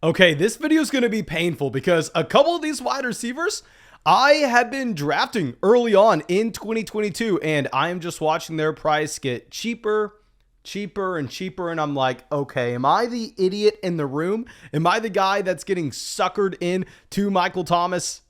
Okay, this video is going to be painful because a couple of these wide receivers I had been drafting early on in 2022, and I am just watching their price get cheaper, and cheaper. And I'm like, okay, am I the idiot in the room? Am I the guy that's getting suckered in to Michael Thomas?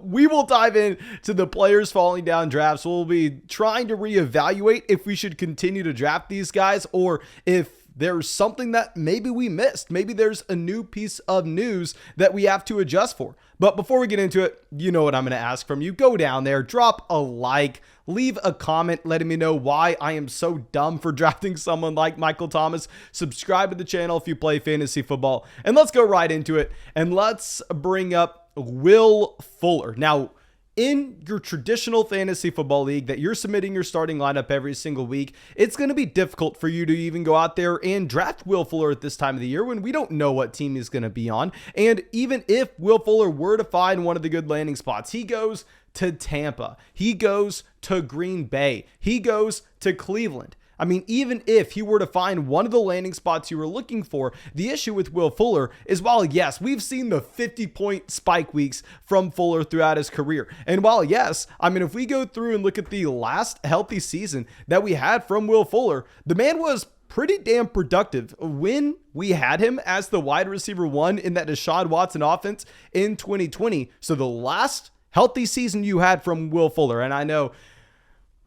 We will dive in to the players falling down drafts. We'll be trying to reevaluate if we should continue to draft these guys or if there's something that maybe we missed. Maybe there's a new piece of news that we have to adjust for. But before we get into it, you know what I'm going to ask from you. Go down there, drop a like, leave a comment letting me know why I am so dumb for drafting someone like Michael Thomas. Subscribe to the channel if you play fantasy football. And let's go right into it. And let's bring up Will Fuller. Now, in your traditional fantasy football league that you're submitting your starting lineup every single week, it's going to be difficult for you to even go out there and draft Will Fuller at this time of the year when we don't know what team he's going to be on. And even if Will Fuller were to find one of the good landing spots, he goes to Tampa, he goes to Green Bay, he goes to Cleveland. I mean, even if he were to find one of the landing spots you were looking for, the issue with Will Fuller is while, yes, we've seen the 50-point spike weeks from Fuller throughout his career. And while, yes, I mean, if we go through and look at the last healthy season that we had from Will Fuller, the man was pretty damn productive when we had him as the wide receiver one in that Deshaun Watson offense in 2020. So the last healthy season you had from Will Fuller, and I know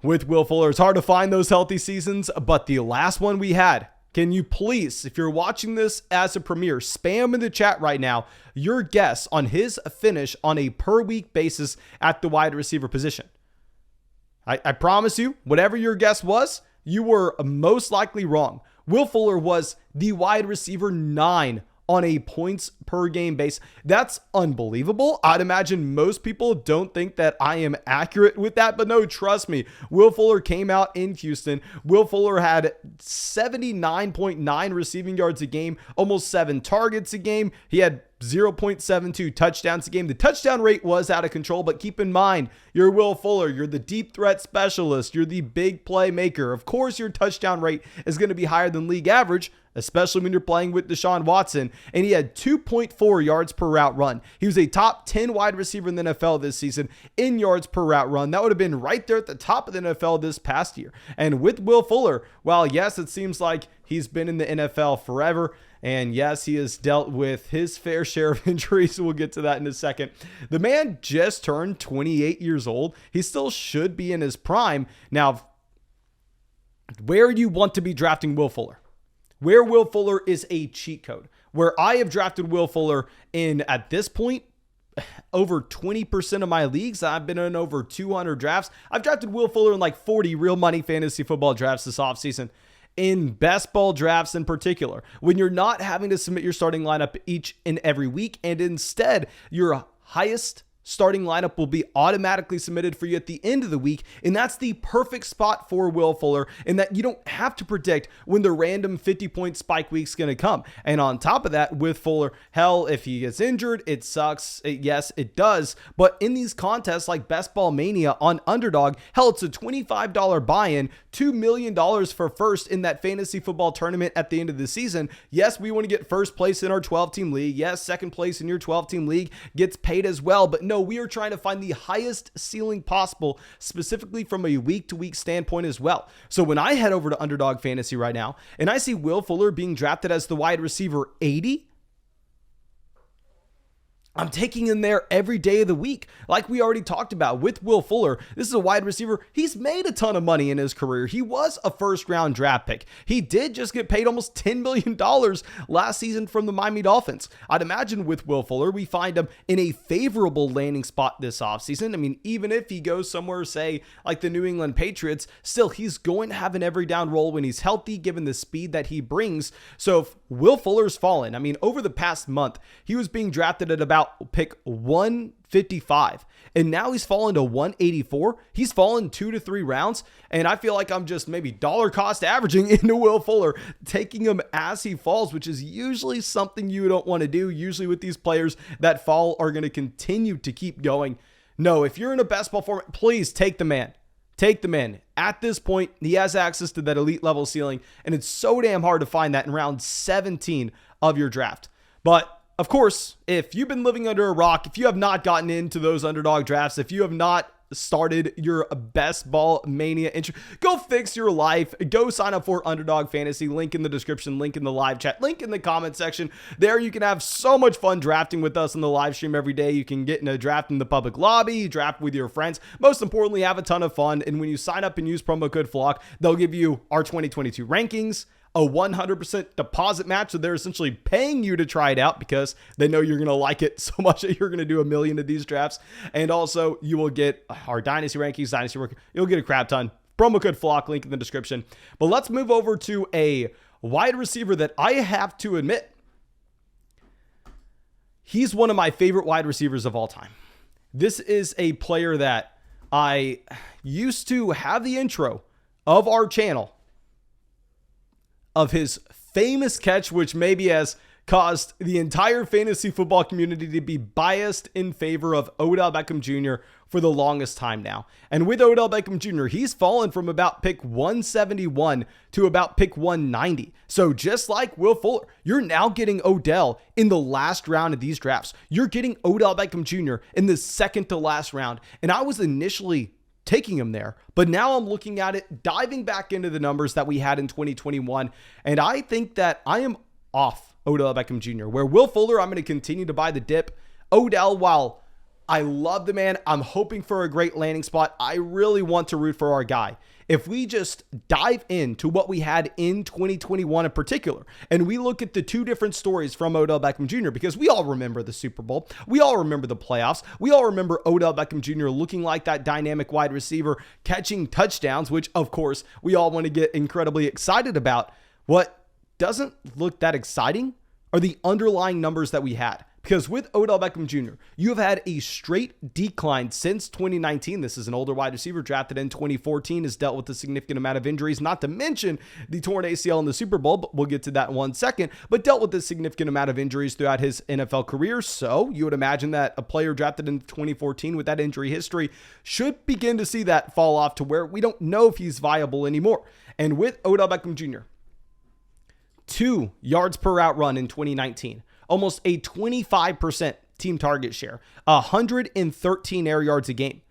with Will Fuller, it's hard to find those healthy seasons, but the last one we had, can you please, if you're watching this as a premiere, spam in the chat right now your guess on his finish on a per week basis at the wide receiver position? I promise you, whatever your guess was, you were most likely wrong. Will Fuller was the wide receiver 9 on a points per game base. That's unbelievable. I'd imagine most people don't think that I am accurate with that, but no, trust me. Will Fuller came out in Houston. Will Fuller had 79.9 receiving yards a game, almost 7 targets a game. He had 0.72 touchdowns a game. The touchdown rate was out of control, but keep in mind, you're Will Fuller. You're the deep threat specialist. You're the big playmaker. Of course, your touchdown rate is going to be higher than league average, especially when you're playing with Deshaun Watson. And he had 2.4 yards per route run. He was a top 10 wide receiver in the NFL this season in yards per route run. That would have been right there at the top of the NFL this past year. And with Will Fuller, while yes, it seems like he's been in the NFL forever, and yes, he has dealt with his fair share of injuries. We'll get to that in a second. The man just turned 28 years old. He still should be in his prime. Now, where you want to be drafting Will Fuller? Where Will Fuller is a cheat code. Where I have drafted Will Fuller in, at this point, over 20% of my leagues. I've been in over 200 drafts. I've drafted Will Fuller in like 40 real money fantasy football drafts this offseason. In best ball drafts in particular, when you're not having to submit your starting lineup each and every week, and instead your highest starting lineup will be automatically submitted for you at the end of the week. And that's the perfect spot for Will Fuller, in that you don't have to predict when the random 50-point spike week's going to come. And on top of that, with Fuller, hell, if he gets injured, it sucks. Yes, it does. But in these contests like Best Ball Mania on Underdog, hell, it's a $25 buy-in, $2 million for first in that fantasy football tournament at the end of the season. Yes, we want to get first place in our 12-team league. Yes, second place in your 12-team league gets paid as well. But no, we are trying to find the highest ceiling possible, specifically from a week-to-week standpoint as well. So when I head over to Underdog Fantasy right now, and I see Will Fuller being drafted as the wide receiver 80, I'm taking him there every day of the week. Like we already talked about with Will Fuller, this is a wide receiver. He's made a ton of money in his career. He was a first-round draft pick. He did just get paid almost $10 million last season from the Miami Dolphins. I'd imagine with Will Fuller, we find him in a favorable landing spot this offseason. I mean, even if he goes somewhere, say, like the New England Patriots, still, he's going to have an every down role when he's healthy, given the speed that he brings. So if Will Fuller's fallen, I mean, over the past month, he was being drafted at about pick 155, and now he's fallen to 184. He's fallen 2 to 3 rounds, and I feel like I'm just maybe dollar cost averaging into Will Fuller, taking him as he falls, which is usually something you don't want to do. Usually with these players that fall are going to continue to keep going. No, if you're in a best ball format, please take the man. Take the man. At this point, he has access to that elite level ceiling, and it's so damn hard to find that in round 17 of your draft. But of course, if you've been living under a rock, if you have not gotten into those underdog drafts, if you have not started your best ball mania intro, go fix your life. Go sign up for Underdog Fantasy. Link in the description, link in the live chat, link in the comment section. There you can have so much fun drafting with us in the live stream every day. You can get in a draft in the public lobby, draft with your friends. Most importantly, have a ton of fun. And when you sign up and use promo code FLOCK, they'll give you our 2022 rankings, a 100% deposit match. So they're essentially paying you to try it out because they know you're going to like it so much that you're going to do a million of these drafts. And also you will get our dynasty rankings, dynasty work. You'll get a crap ton. Promo code FLOCK, link in the description. But let's move over to a wide receiver that I have to admit, he's one of my favorite wide receivers of all time. This is a player that I used to have the intro of our channel of his famous catch, which maybe has caused the entire fantasy football community to be biased in favor of Odell Beckham Jr. for the longest time now. And with Odell Beckham Jr., he's fallen from about pick 171 to about pick 190. So just like Will Fuller, you're now getting Odell in the last round of these drafts. You're getting Odell Beckham Jr. in the second to last round. And I was initially taking him there, but now I'm looking at it, diving back into the numbers that we had in 2021, and I think that I am off Odell Beckham Jr., where Will Fuller, I'm going to continue to buy the dip. Odell, while I love the man, I'm hoping for a great landing spot. I really want to root for our guy. If we just dive into what we had in 2021 in particular, and we look at the two different stories from Odell Beckham Jr., because we all remember the Super Bowl, we all remember the playoffs, we all remember Odell Beckham Jr. looking like that dynamic wide receiver, catching touchdowns, which of course we all want to get incredibly excited about. What doesn't look that exciting are the underlying numbers that we had. Because with Odell Beckham Jr., you have had a straight decline since 2019. This is an older wide receiver drafted in 2014, has dealt with a significant amount of injuries, not to mention the torn ACL in the Super Bowl, but we'll get to that in 1 second, but dealt with a significant amount of injuries throughout his NFL career. So you would imagine that a player drafted in 2014 with that injury history should begin to see that fall off to where we don't know if he's viable anymore. And with Odell Beckham Jr., 2 yards per route run in 2019. Almost a 25% team target share, 113 air yards a game.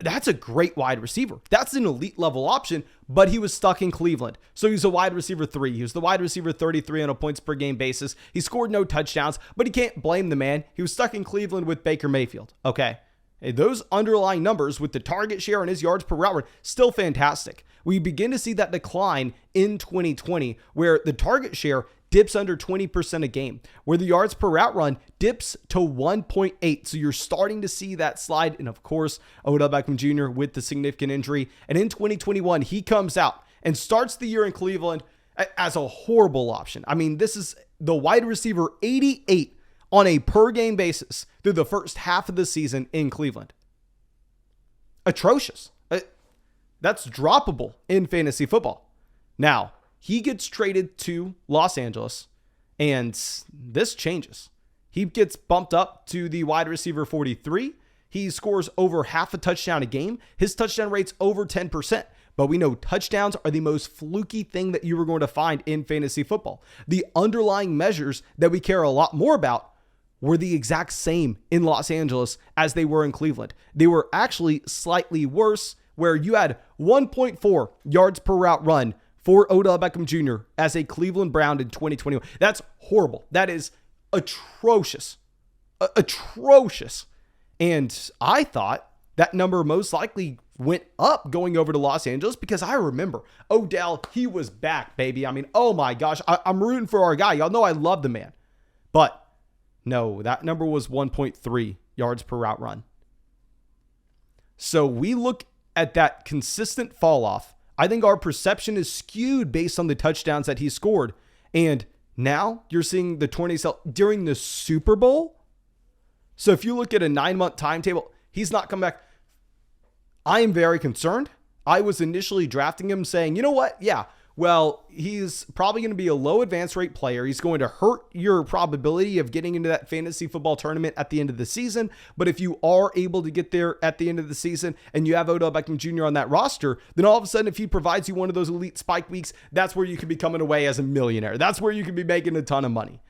That's a great wide receiver. That's an elite level option, but he was stuck in Cleveland. So he's a wide receiver 3. He was the wide receiver 33 on a points per game basis. He scored no touchdowns, but he can't blame the man. He was stuck in Cleveland with Baker Mayfield. Okay. Those underlying numbers with the target share and his yards per route run, still fantastic. We begin to see that decline in 2020 where the target share dips under 20% a game, where the yards per route run dips to 1.8. So you're starting to see that slide. And of course, Odell Beckham Jr. with the significant injury. And in 2021, he comes out and starts the year in Cleveland as a horrible option. I mean, this is the wide receiver 88 on a per game basis through the first half of the season in Cleveland. Atrocious. That's droppable in fantasy football. Now, he gets traded to Los Angeles, and this changes. He gets bumped up to the wide receiver 43. He scores over half a touchdown a game. His touchdown rate's over 10%. But we know touchdowns are the most fluky thing that you are going to find in fantasy football. The underlying measures that we care a lot more about were the exact same in Los Angeles as they were in Cleveland. They were actually slightly worse, where you had 1.4 yards per route run for Odell Beckham Jr. as a Cleveland Brown in 2021. That's horrible. That is atrocious. Atrocious. And I thought that number most likely went up going over to Los Angeles because I remember Odell, he was back, baby. I mean, oh my gosh, I'm rooting for our guy. Y'all know I love the man. But no, that number was 1.3 yards per route run. So we look at that consistent fall off. I think our perception is skewed based on the touchdowns that he scored. And now you're seeing the torn ACL during the Super Bowl. So if you look at a 9-month timetable, he's not come back. I am very concerned. I was initially drafting him saying, you know what? Yeah, well, he's probably going to be a low advance rate player. He's going to hurt your probability of getting into that fantasy football tournament at the end of the season. But if you are able to get there at the end of the season and you have Odell Beckham Jr. on that roster, then all of a sudden, if he provides you one of those elite spike weeks, that's where you can be coming away as a millionaire. That's where you can be making a ton of money.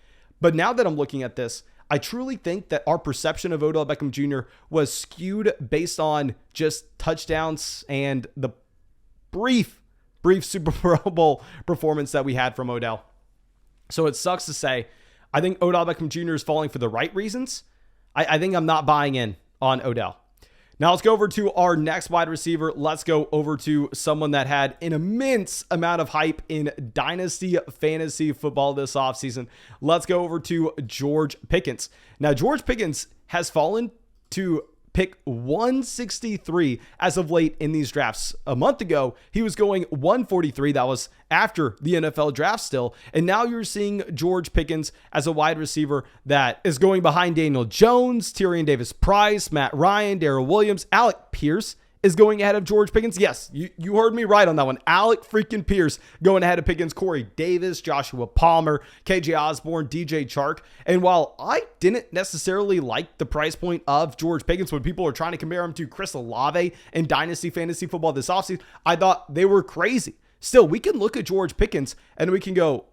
But now that I'm looking at this, I truly think that our perception of Odell Beckham Jr. was skewed based on just touchdowns and the brief Super Bowl performance that we had from Odell. So it sucks to say, I think Odell Beckham Jr. is falling for the right reasons. I think I'm not buying in on Odell. Now let's go over to our next wide receiver. Let's go over to someone that had an immense amount of hype in Dynasty Fantasy Football this offseason. Let's go over to George Pickens. Now, George Pickens has fallen to pick 163 as of late in these drafts. A month ago, he was going 143. That was after the NFL draft still. And now you're seeing George Pickens as a wide receiver that is going behind Daniel Jones, Tyrion Davis-Price, Matt Ryan, Darrell Williams. Alec Pierce is going ahead of George Pickens. Yes, you heard me right on that one. Alec freaking Pierce going ahead of Pickens, Corey Davis, Joshua Palmer, KJ Osborne, DJ Chark. And while I didn't necessarily like the price point of George Pickens when people are trying to compare him to Chris Olave in Dynasty Fantasy Football this offseason, I thought they were crazy. Still, we can look at George Pickens and we can go,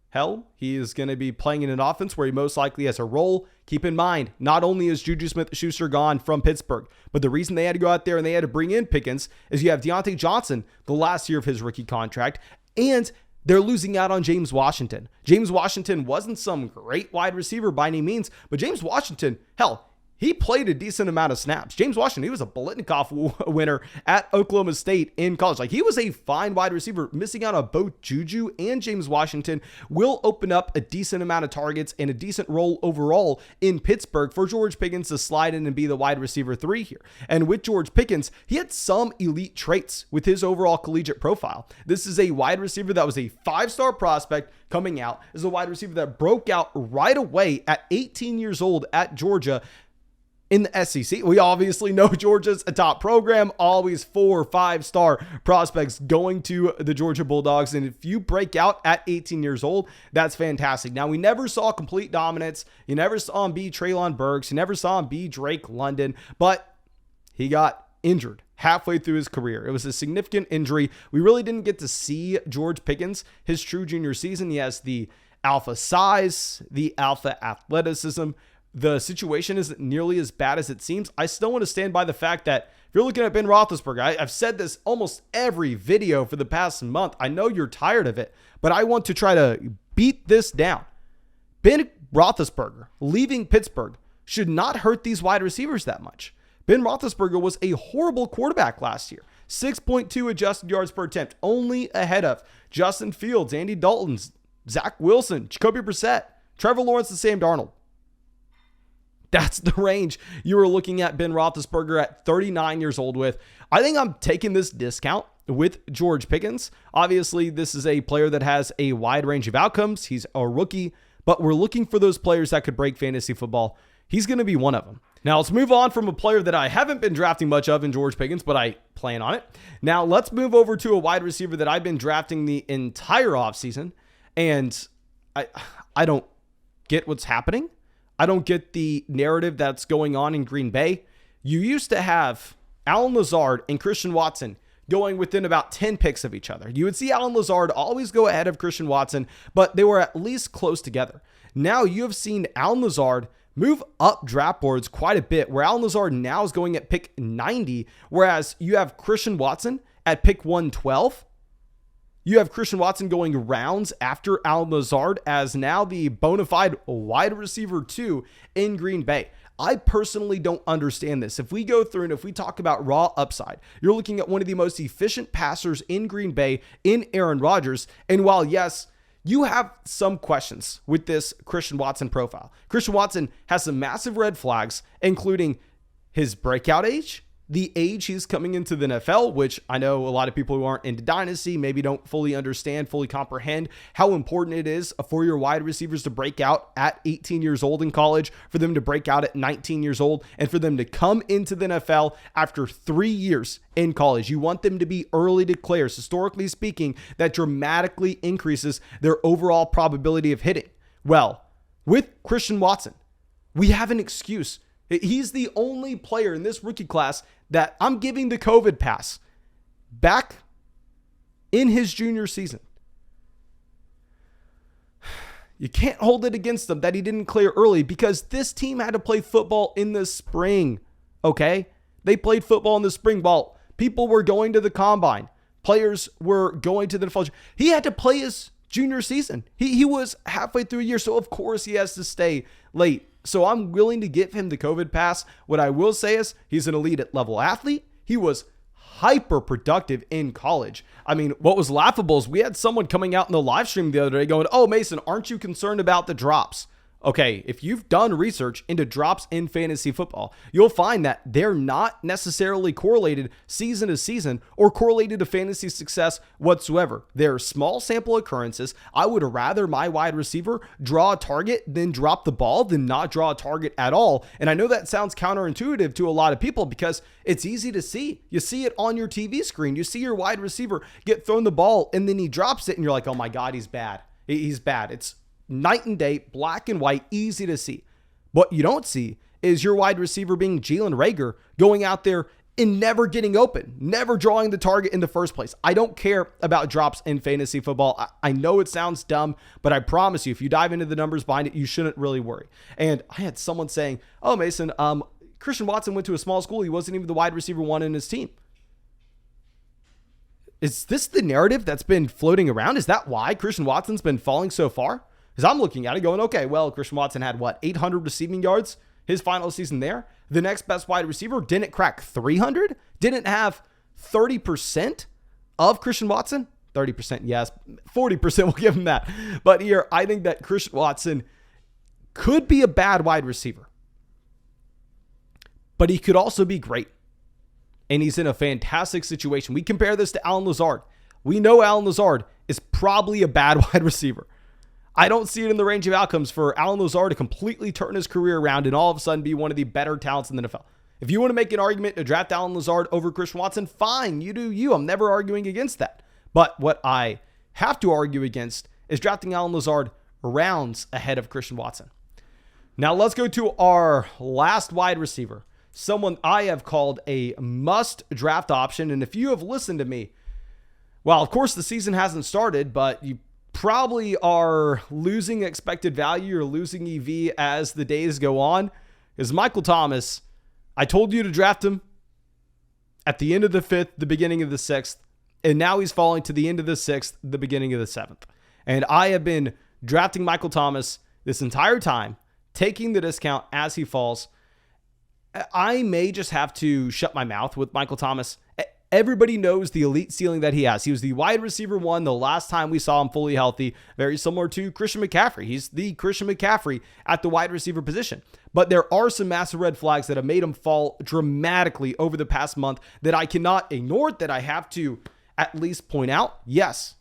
hell, he is going to be playing in an offense where he most likely has a role. Keep in mind, not only is Juju Smith-Schuster gone from Pittsburgh, but the reason they had to go out there and they had to bring in Pickens is you have Deontay Johnson, the last year of his rookie contract, and they're losing out on James Washington. James Washington wasn't some great wide receiver by any means, but James Washington, hell, he played a decent amount of snaps. James Washington, he was a Biletnikoff winner at Oklahoma State in college. Like, he was a fine wide receiver. Missing out on both Juju and James Washington will open up a decent amount of targets and a decent role overall in Pittsburgh for George Pickens to slide in and be the wide receiver 3 here. And with George Pickens, he had some elite traits with his overall collegiate profile. This is a wide receiver that was a 5-star prospect coming out. This is a wide receiver that broke out right away at 18 years old at Georgia. In the SEC, we obviously know Georgia's a top program, always 4 or 5-star prospects going to the Georgia Bulldogs. And if you break out at 18 years old, that's fantastic. Now, we never saw complete dominance. You never saw him be Treylon Burks. You never saw him be Drake London, but he got injured halfway through his career. It was a significant injury. We really didn't get to see George Pickens, his true junior season. He has the alpha size, the alpha athleticism. The situation isn't nearly as bad as it seems. I still want to stand by the fact that if you're looking at Ben Roethlisberger, I've said this almost every video for the past month. I know you're tired of it, but I want to try to beat this down. Ben Roethlisberger leaving Pittsburgh should not hurt these wide receivers that much. Ben Roethlisberger was a horrible quarterback last year. 6.2 adjusted yards per attempt, only ahead of Justin Fields, Andy Dalton, Zach Wilson, Jacoby Brissett, Trevor Lawrence, and Sam Darnold. That's the range you were looking at Ben Roethlisberger at 39 years old with. I think I'm taking this discount with George Pickens. Obviously, this is a player that has a wide range of outcomes. He's a rookie, but we're looking for those players that could break fantasy football. He's going to be one of them. Now, let's move on from a player that I haven't been drafting much of in George Pickens, but I plan on it. Now, let's move over to a wide receiver that I've been drafting the entire offseason, and I don't get what's happening. I don't get the narrative that's going on in Green Bay. You used to have Allen Lazard and Christian Watson going within about 10 picks of each other. You would see Allen Lazard always go ahead of Christian Watson, but they were at least close together. Now you have seen Allen Lazard move up draft boards quite a bit, where Allen Lazard now is going at pick 90, whereas you have Christian Watson at pick 112. You have Christian Watson going rounds after Allen Lazard as now the bona fide wide receiver 2 in Green Bay. I personally don't understand this. If we go through and if we talk about raw upside, you're looking at one of the most efficient passers in Green Bay in Aaron Rodgers. And while, yes, you have some questions with this Christian Watson profile, Christian Watson has some massive red flags, including his breakout age, the age he's coming into the NFL, which I know a lot of people who aren't into Dynasty maybe don't fully understand, fully comprehend how important it is for your wide receivers to break out at 18 years old in college, for them to break out at 19 years old, and for them to come into the NFL after 3 years in college. You want them to be early declares. Historically speaking, that dramatically increases their overall probability of hitting. Well, with Christian Watson, we have an excuse. He's the only player in this rookie class that I'm giving the COVID pass back in his junior season. You can't hold it against them that he didn't clear early because this team had to play football in the spring, okay? They played football in the spring while people were going to the combine. Players were going to the NFL. He had to play his junior season. He was halfway through a year, so of course he has to stay late. So I'm willing to give him the COVID pass. What I will say is he's an elite level athlete. He was hyper productive in college. I mean, what was laughable is we had someone coming out in the live stream the other day going, "Oh, Mason, aren't you concerned about the drops?" Okay, if you've done research into drops in fantasy football, you'll find that they're not necessarily correlated season to season or correlated to fantasy success whatsoever. They're small sample occurrences. I would rather my wide receiver draw a target than drop the ball than not draw a target at all. And I know that sounds counterintuitive to a lot of people because it's easy to see. You see it on your TV screen. You see your wide receiver get thrown the ball and then he drops it and you're like, "Oh my God, he's bad. He's bad." It's night and day, black and white, easy to see. What you don't see is your wide receiver being Jalen Reagor going out there and never getting open, never drawing the target in the first place. I don't care about drops in fantasy football. I know it sounds dumb, but I promise you, if you dive into the numbers behind it, you shouldn't really worry. And I had someone saying, "Oh, Mason, Christian Watson went to a small school. He wasn't even the wide receiver one in his team." Is this the narrative that's been floating around? Is that why Christian Watson's been falling so far? Because I'm looking at it going, okay, well, Christian Watson had 800 receiving yards his final season there. The next best wide receiver didn't crack 300, didn't have 30% of Christian Watson. 30%, yes. 40%, we'll give him that. But here, I think that Christian Watson could be a bad wide receiver, but he could also be great. And he's in a fantastic situation. We compare this to Allen Lazard. We know Allen Lazard is probably a bad wide receiver. I don't see it in the range of outcomes for Allen Lazard to completely turn his career around and all of a sudden be one of the better talents in the NFL. If you want to make an argument to draft Allen Lazard over Christian Watson, fine, you do you. I'm never arguing against that. But what I have to argue against is drafting Allen Lazard rounds ahead of Christian Watson. Now let's go to our last wide receiver, someone I have called a must draft option. And if you have listened to me, well, of course the season hasn't started, but you probably are losing expected value or losing EV as the days go on, is Michael Thomas. I told you to draft him at the end of the 5th, the beginning of the 6th, and now he's falling to the end of the 6th, the beginning of the 7th. And I have been drafting Michael Thomas this entire time, taking the discount as he falls. I may just have to shut my mouth with Michael Thomas. Everybody knows the elite ceiling that he has. He was the wide receiver one the last time we saw him fully healthy, very similar to Christian McCaffrey. He's the Christian McCaffrey at the wide receiver position. But there are some massive red flags that have made him fall dramatically over the past month that I cannot ignore, that I have to at least point out. Yes,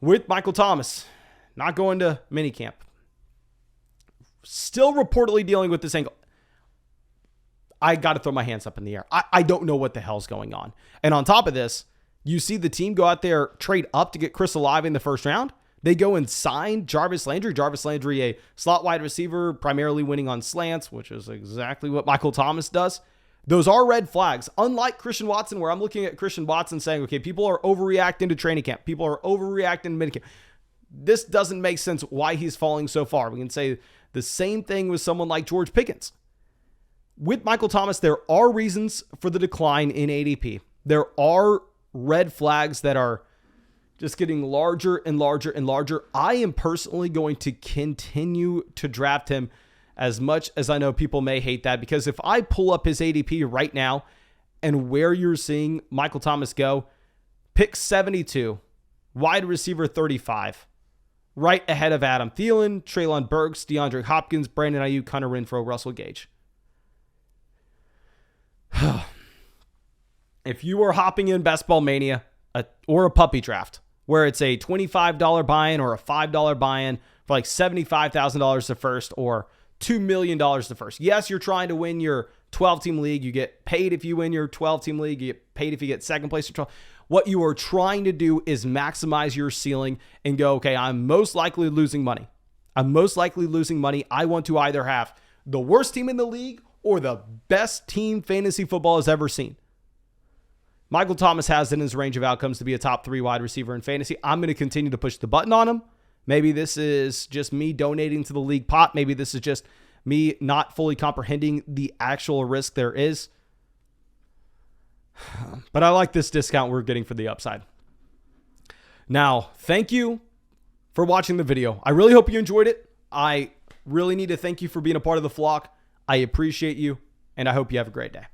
with Michael Thomas, not going to minicamp. Still reportedly dealing with this ankle. I got to throw my hands up in the air. I don't know what the hell's going on. And on top of this, you see the team go out there, trade up to get Chris Olave in the first round. They go and sign Jarvis Landry. Jarvis Landry, a slot wide receiver, primarily winning on slants, which is exactly what Michael Thomas does. Those are red flags. Unlike Christian Watson, where I'm looking at Christian Watson saying, okay, people are overreacting to training camp. People are overreacting to minicamp. This doesn't make sense why he's falling so far. We can say the same thing with someone like George Pickens. With Michael Thomas, there are reasons for the decline in ADP. There are red flags that are just getting larger and larger and larger. I am personally going to continue to draft him, as much as I know people may hate that, because if I pull up his ADP right now and where you're seeing Michael Thomas go, pick 72, wide receiver 35, right ahead of Adam Thielen, Treylon Burks, DeAndre Hopkins, Brandon Ayuk, Hunter Renfrow, Russell Gage. If you are hopping in Best Ball Mania or a puppy draft where it's a $25 buy-in or a $5 buy-in for like $75,000 the first or $2 million the first. Yes, you're trying to win your 12-team league. You get paid if you win your 12-team league. You get paid if you get second place or 12. What you are trying to do is maximize your ceiling and go, okay, I'm most likely losing money. I want to either have the worst team in the league or the best team fantasy football has ever seen. Michael Thomas has in his range of outcomes to be a top 3 wide receiver in fantasy. I'm going to continue to push the button on him, Maybe this is just me donating to the league pot. Maybe this is just me not fully comprehending the actual risk there is. But I like this discount we're getting for the upside. Now, thank you for watching the video. I really hope you enjoyed it. I really need to thank you for being a part of the flock. I appreciate you, and I hope you have a great day.